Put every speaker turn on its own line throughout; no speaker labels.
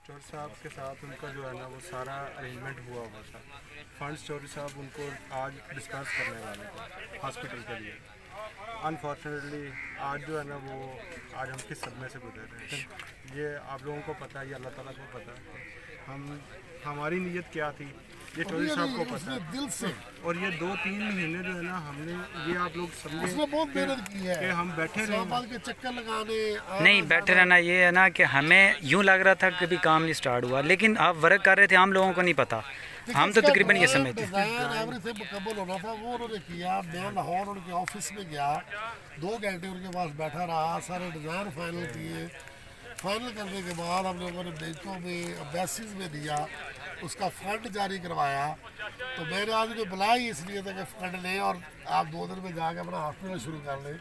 चौधरी साहब के साथ उनका जो है ना वो सारा अरेंजमेंट हुआ था। फंड्स चौधरी साहब उनको आज डिस्पर्स करने वाले थे हॉस्पिटल के लिए। अनफॉर्चुनेटली आज जो है ना वो आज हम किस सदमे से गुजर रहे हैं ये आप लोगों को पता है, ये अल्लाह ताला को पता है। हमारी नीयत क्या थी ये चौधरी साहब को पता है
दिल से।
और ये 2-3 महीने जो है ना हमने ये आप लोग समझे
बहुत मेहनत की है
कि हम बैठे रहे
के चक्कर लगाने
नहीं बैठे रहना। ये है ना कि हमें यूं लग रहा था कभी काम नहीं स्टार्ट हुआ, लेकिन आप वर्क कर रहे थे, हम लोगों को नहीं पता, हम तो तकरीबन ये समझते
एवरीथिंग मुकम्मल होना था वो उन्होंने किया। मैं लाहौर उनके ऑफिस में गया, 2 घंटे उनके पास बैठा रहा, सारे डिज़ाइन फाइनल किए। फाइनल करने के बाद हम लोगों ने बैंकों में एम्बेसीज में दिया, उसका फ़ंड जारी करवाया। तो मैंने आज उन्हें बुलाया ही इसलिए था कि फ़ंड लें और आप 2 दिन में जाकर अपना हॉस्पिटल शुरू कर लें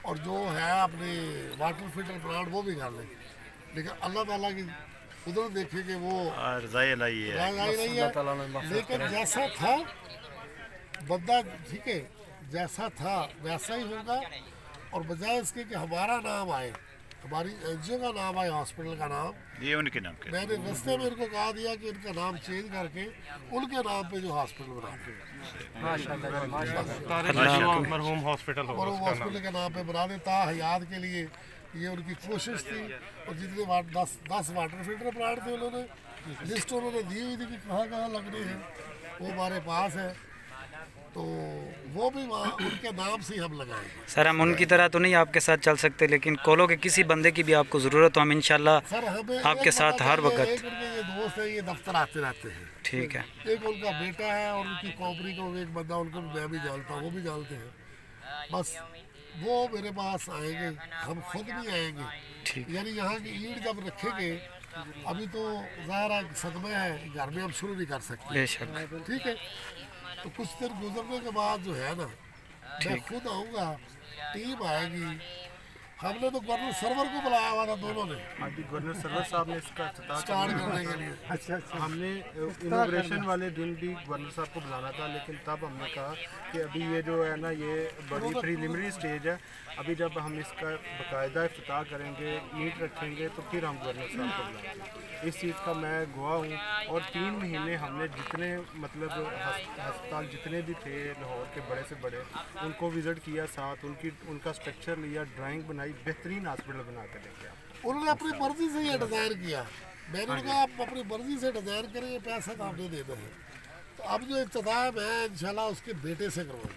और जो है अपने वाटर फिल्टर प्लांट वो भी कर लें। लेकिन अल्लाह ताला की उधर देखे कि वो
रज़ाई नहीं
है। लेकिन जैसा था बंदा ठीक है, जैसा था वैसा ही होगा। और बजाय इसके कि हमारा नाम आए, हमारी एनजीओ का नाम आए, हॉस्पिटल का नाम,
ये उनके नाम के
मैंने रस्ते में इनको कहा दिया कि इनका नाम चेंज करके उनके नाम पे जो हॉस्पिटल बना दे,
मरहूम हॉस्पिटल
और वो हॉस्पिटल के नाम पे बना दे। ताहयात के लिए ये उनकी कोशिश थी। और जितने 10 वाटर फिल्टर प्लांट थे उन्होंने लिस्ट उन्होंने दी हुई थी कि कहाँ कहाँ लगने हैं, वो हमारे पास है। तो वो भी वहाँ उनके नाम से ही हम लगाएंगे।
सर हम उनकी तरह तो नहीं आपके साथ चल सकते, लेकिन कोलो के किसी बंदे की भी आपको ज़रूरत हो हम इंशाल्लाह आपके साथ हर वक्त।
एक उनके ये दोस्त है, ये दफ्तर आते रहते हैं,
ठीक है।
एक उनका बेटा है और उनकी कॉपरी का एक बंदा, उनको मैं भी जानता हूँ, वो भी जानते हैं। बस वो मेरे पास आएंगे, हम खुद भी आएंगे। यानी यहाँ की ईंट जब रखेंगे, अभी तो ज़ाहिर सदमे है, घर में हम शुरू नहीं कर सकते,
बेशक,
ठीक है। तो कुछ दिन गुजरने के बाद जो है ना मैं खुद आऊँगा, टीम आएगी। हमने तो गवर्नर सरवर को बुलाया हुआ था दोनों ने,
गवर्नर सरवर साहब ने इसका
स्टार्ट करने के लिए।
अच्छा हमने इनॉग्रेशन वाले दिन भी गवर्नर साहब को बुलाना था, लेकिन तब हमने कहा कि अभी ये जो है ना ये बड़ी प्रीलिमिनरी स्टेज है, अभी जब हम इसका बाकायदा इफ्तिताह करेंगे, ईंट रखेंगे तो फिर हम गवर्नर साहब को बुलाएंगे। इस चीज़ का मैं गवाह हूँ। और 3 महीने हमने जितने मतलब अस्पताल जितने भी थे लाहौर के बड़े से बड़े, उनको विज़िट किया, साथ उनका स्ट्रक्चर लिया, ड्राइंग बनाई, बेहतरीन हॉस्पिटल बना के लेके
उन्होंने अपनी मर्जी से ये डिज़ाइन किया। मैंने कहा आप अपनी मर्जी से डिज़ाइन करें, पैसा तो आपने देना है। तो अब जो इख्तिताम है इंशाल्लाह उसके बेटे से करवाऊंगा,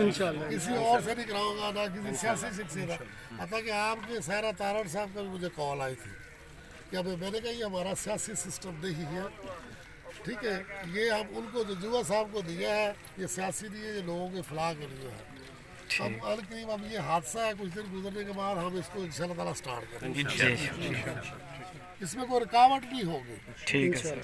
इंशाल्लाह किसी और से नहीं कराऊंगा, ना किसी सियासी शख्सियत। पता कि आपके सारा तारड़ साहब का भी मुझे कॉल आई थी कि अब मैंने कहा ये हमारा सियासी सिस्टम नहीं है, ठीक है। ये हम उनको जो जुआ साहब को दिया है ये सियासी नहीं है, ये लोगों के फलाह के लिए है। अब अलकरीब अब ये हादसा है, कुछ दिन गुजरने के बाद हम इसको इंशाल्लाह ताला स्टार्ट करेंगे, इसमें कोई रुकावट नहीं होगी।
ठीक है सर।